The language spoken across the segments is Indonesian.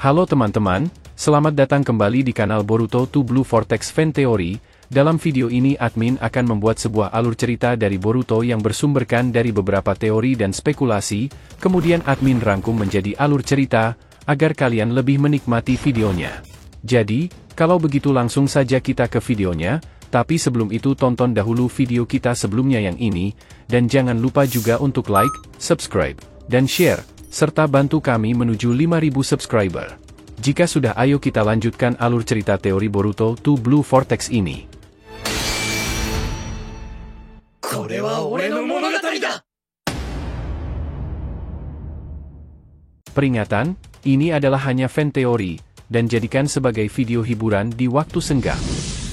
Halo teman-teman, selamat datang kembali di kanal Boruto 2 Blue Vortex Fan Theory. Dalam video ini admin akan membuat sebuah alur cerita dari Boruto yang bersumberkan dari beberapa teori dan spekulasi, kemudian admin rangkum menjadi alur cerita, agar kalian lebih menikmati videonya. Jadi, kalau begitu langsung saja kita ke videonya, tapi sebelum itu tonton dahulu video kita sebelumnya yang ini, dan jangan lupa juga untuk like, subscribe, dan share, serta bantu kami menuju 5.000 subscriber. Jika sudah, ayo kita lanjutkan alur cerita teori Boruto 2 Blue Vortex ini. Peringatan, ini adalah hanya fan teori, dan jadikan sebagai video hiburan di waktu senggang.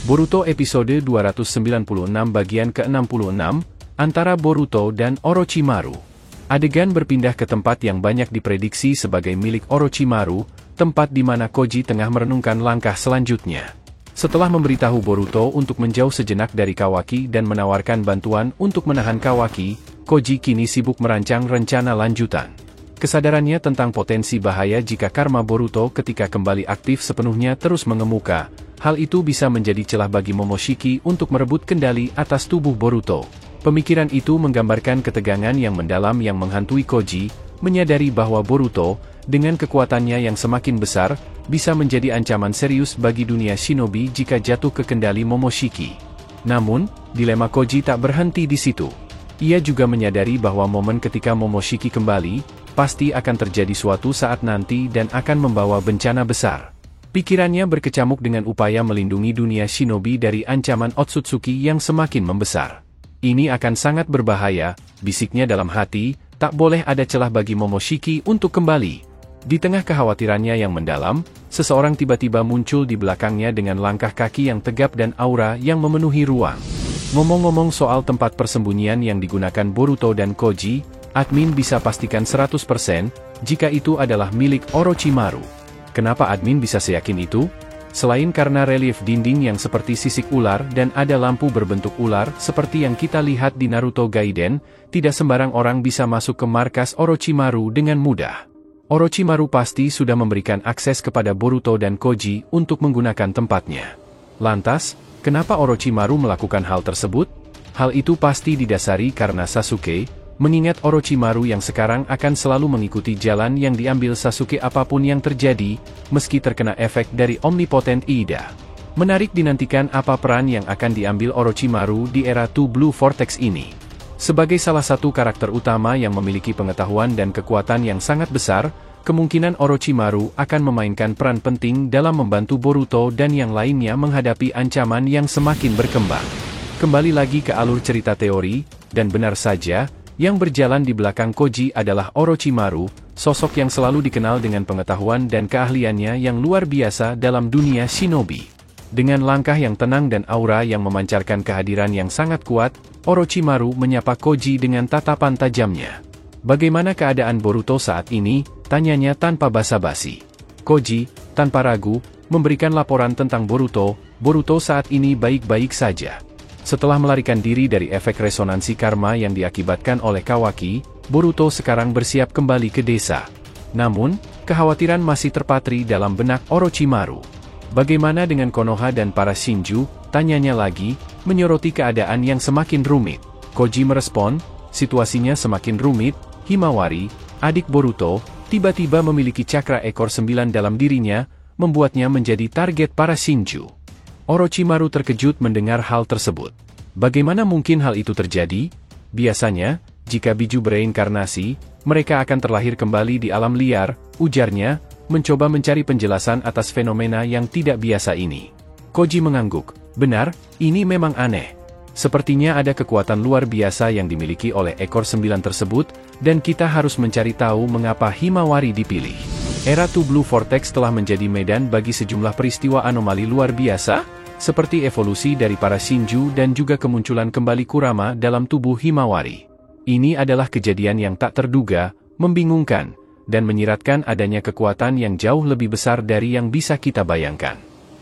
Boruto episode 296 bagian ke-66, antara Boruto dan Orochimaru. Adegan berpindah ke tempat yang banyak diprediksi sebagai milik Orochimaru, tempat di mana Koji tengah merenungkan langkah selanjutnya. Setelah memberitahu Boruto untuk menjauh sejenak dari Kawaki dan menawarkan bantuan untuk menahan Kawaki, Koji kini sibuk merancang rencana lanjutan. Kesadarannya tentang potensi bahaya jika karma Boruto ketika kembali aktif sepenuhnya terus mengemuka, hal itu bisa menjadi celah bagi Momoshiki untuk merebut kendali atas tubuh Boruto. Pemikiran itu menggambarkan ketegangan yang mendalam yang menghantui Koji, menyadari bahwa Boruto, dengan kekuatannya yang semakin besar, bisa menjadi ancaman serius bagi dunia shinobi jika jatuh ke kendali Momoshiki. Namun, dilema Koji tak berhenti di situ. Ia juga menyadari bahwa momen ketika Momoshiki kembali, pasti akan terjadi suatu saat nanti dan akan membawa bencana besar. Pikirannya berkecamuk dengan upaya melindungi dunia shinobi dari ancaman Otsutsuki yang semakin membesar. Ini akan sangat berbahaya, bisiknya dalam hati, tak boleh ada celah bagi Momoshiki untuk kembali. Di tengah kekhawatirannya yang mendalam, seseorang tiba-tiba muncul di belakangnya dengan langkah kaki yang tegap dan aura yang memenuhi ruang. Ngomong-ngomong soal tempat persembunyian yang digunakan Boruto dan Koji, admin bisa pastikan 100% jika itu adalah milik Orochimaru. Kenapa admin bisa seyakin itu? Selain karena relief dinding yang seperti sisik ular dan ada lampu berbentuk ular seperti yang kita lihat di Naruto Gaiden, tidak sembarang orang bisa masuk ke markas Orochimaru dengan mudah. Orochimaru pasti sudah memberikan akses kepada Boruto dan Koji untuk menggunakan tempatnya. Lantas, kenapa Orochimaru melakukan hal tersebut? Hal itu pasti didasari karena Sasuke, mengingat Orochimaru yang sekarang akan selalu mengikuti jalan yang diambil Sasuke apapun yang terjadi, meski terkena efek dari omnipotent Ida. Menarik dinantikan apa peran yang akan diambil Orochimaru di era 2 Blue Vortex ini. Sebagai salah satu karakter utama yang memiliki pengetahuan dan kekuatan yang sangat besar, kemungkinan Orochimaru akan memainkan peran penting dalam membantu Boruto dan yang lainnya menghadapi ancaman yang semakin berkembang. Kembali lagi ke alur cerita teori, dan benar saja, yang berjalan di belakang Koji adalah Orochimaru, sosok yang selalu dikenal dengan pengetahuan dan keahliannya yang luar biasa dalam dunia shinobi. Dengan langkah yang tenang dan aura yang memancarkan kehadiran yang sangat kuat, Orochimaru menyapa Koji dengan tatapan tajamnya. "Bagaimana keadaan Boruto saat ini?" tanyanya tanpa basa-basi. Koji, tanpa ragu, memberikan laporan tentang Boruto. Boruto saat ini baik-baik saja. Setelah melarikan diri dari efek resonansi karma yang diakibatkan oleh Kawaki, Boruto sekarang bersiap kembali ke desa. Namun, kekhawatiran masih terpatri dalam benak Orochimaru. "Bagaimana dengan Konoha dan para Shinju?" tanyanya lagi, menyoroti keadaan yang semakin rumit. Koji merespon, "Situasinya semakin rumit. Himawari, adik Boruto, tiba-tiba memiliki cakra ekor 9 dalam dirinya, membuatnya menjadi target para Shinju." Orochimaru terkejut mendengar hal tersebut. Bagaimana mungkin hal itu terjadi? Biasanya, jika biju bereinkarnasi, mereka akan terlahir kembali di alam liar, ujarnya, mencoba mencari penjelasan atas fenomena yang tidak biasa ini. Koji mengangguk. "Benar, ini memang aneh. Sepertinya ada kekuatan luar biasa yang dimiliki oleh ekor 9 tersebut, dan kita harus mencari tahu mengapa Himawari dipilih." Era 2 Blue Vortex telah menjadi medan bagi sejumlah peristiwa anomali luar biasa, seperti evolusi dari para Shinju dan juga kemunculan kembali Kurama dalam tubuh Himawari. Ini adalah kejadian yang tak terduga, membingungkan, dan menyiratkan adanya kekuatan yang jauh lebih besar dari yang bisa kita bayangkan.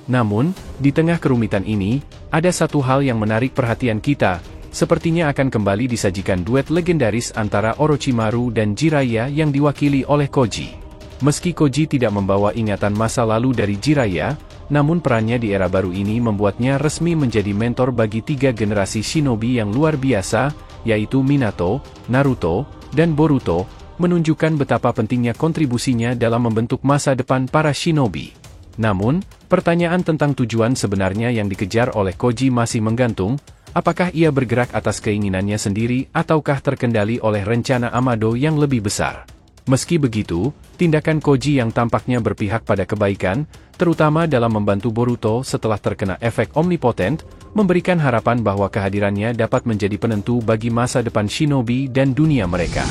Namun, di tengah kerumitan ini, ada satu hal yang menarik perhatian kita, sepertinya akan kembali disajikan duet legendaris antara Orochimaru dan Jiraiya yang diwakili oleh Koji. Meski Koji tidak membawa ingatan masa lalu dari Jiraiya, namun perannya di era baru ini membuatnya resmi menjadi mentor bagi 3 generasi shinobi yang luar biasa, yaitu Minato, Naruto, dan Boruto, menunjukkan betapa pentingnya kontribusinya dalam membentuk masa depan para shinobi. Namun, pertanyaan tentang tujuan sebenarnya yang dikejar oleh Koji masih menggantung, apakah ia bergerak atas keinginannya sendiri ataukah terkendali oleh rencana Amado yang lebih besar. Meski begitu, tindakan Koji yang tampaknya berpihak pada kebaikan, terutama dalam membantu Boruto setelah terkena efek omnipotent, memberikan harapan bahwa kehadirannya dapat menjadi penentu bagi masa depan shinobi dan dunia mereka.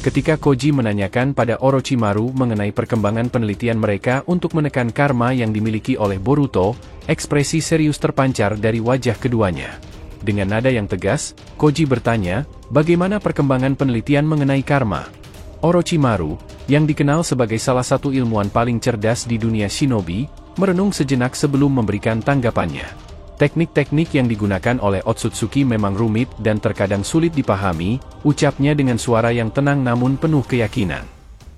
Ketika Koji menanyakan pada Orochimaru mengenai perkembangan penelitian mereka untuk menekan karma yang dimiliki oleh Boruto, ekspresi serius terpancar dari wajah keduanya. Dengan nada yang tegas, Koji bertanya, bagaimana perkembangan penelitian mengenai karma? Orochimaru, yang dikenal sebagai salah satu ilmuwan paling cerdas di dunia shinobi, merenung sejenak sebelum memberikan tanggapannya. Teknik-teknik yang digunakan oleh Otsutsuki memang rumit dan terkadang sulit dipahami, ucapnya dengan suara yang tenang namun penuh keyakinan.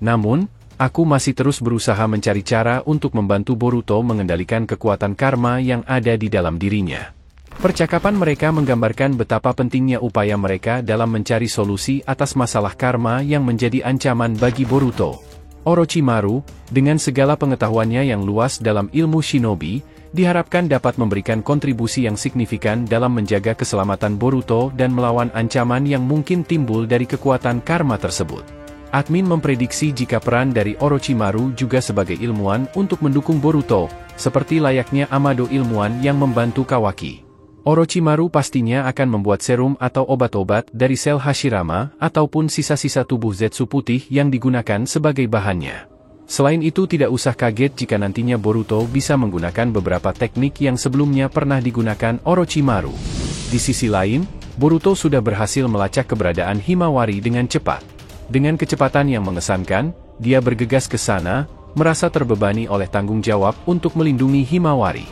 Namun, aku masih terus berusaha mencari cara untuk membantu Boruto mengendalikan kekuatan karma yang ada di dalam dirinya. Percakapan mereka menggambarkan betapa pentingnya upaya mereka dalam mencari solusi atas masalah karma yang menjadi ancaman bagi Boruto. Orochimaru, dengan segala pengetahuannya yang luas dalam ilmu shinobi, diharapkan dapat memberikan kontribusi yang signifikan dalam menjaga keselamatan Boruto dan melawan ancaman yang mungkin timbul dari kekuatan karma tersebut. Admin memprediksi jika peran dari Orochimaru juga sebagai ilmuwan untuk mendukung Boruto, seperti layaknya Amado ilmuwan yang membantu Kawaki. Orochimaru pastinya akan membuat serum atau obat-obat dari sel Hashirama ataupun sisa-sisa tubuh Zetsu putih yang digunakan sebagai bahannya. Selain itu tidak usah kaget jika nantinya Boruto bisa menggunakan beberapa teknik yang sebelumnya pernah digunakan Orochimaru. Di sisi lain, Boruto sudah berhasil melacak keberadaan Himawari dengan cepat. Dengan kecepatan yang mengesankan, dia bergegas ke sana, merasa terbebani oleh tanggung jawab untuk melindungi Himawari.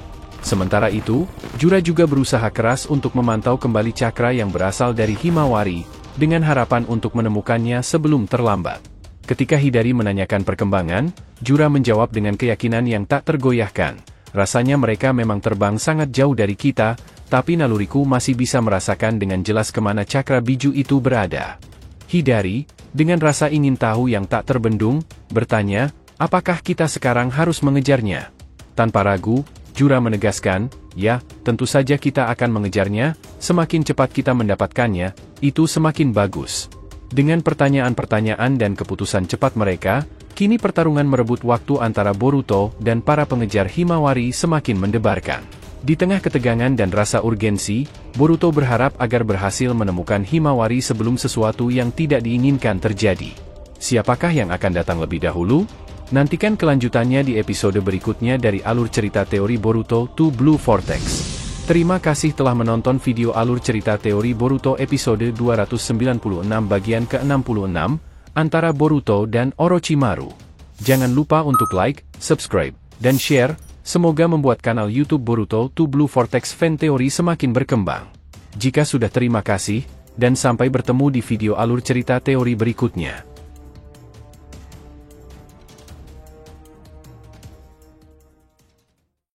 Sementara itu, Jura juga berusaha keras untuk memantau kembali cakra yang berasal dari Himawari, dengan harapan untuk menemukannya sebelum terlambat. Ketika Hidari menanyakan perkembangan, Jura menjawab dengan keyakinan yang tak tergoyahkan. Rasanya mereka memang terbang sangat jauh dari kita, tapi naluriku masih bisa merasakan dengan jelas kemana cakra biju itu berada. Hidari, dengan rasa ingin tahu yang tak terbendung, bertanya, apakah kita sekarang harus mengejarnya? Tanpa ragu, Jura menegaskan, ya, tentu saja kita akan mengejarnya, semakin cepat kita mendapatkannya, itu semakin bagus. Dengan pertanyaan-pertanyaan dan keputusan cepat mereka, kini pertarungan merebut waktu antara Boruto dan para pengejar Himawari semakin mendebarkan. Di tengah ketegangan dan rasa urgensi, Boruto berharap agar berhasil menemukan Himawari sebelum sesuatu yang tidak diinginkan terjadi. Siapakah yang akan datang lebih dahulu? Nantikan kelanjutannya di episode berikutnya dari alur cerita teori Boruto to Blue Vortex. Terima kasih telah menonton video alur cerita teori Boruto episode 296 bagian ke-66, antara Boruto dan Orochimaru. Jangan lupa untuk like, subscribe, dan share, semoga membuat kanal YouTube Boruto to Blue Vortex Fan Theory semakin berkembang. Jika sudah terima kasih, dan sampai bertemu di video alur cerita teori berikutnya.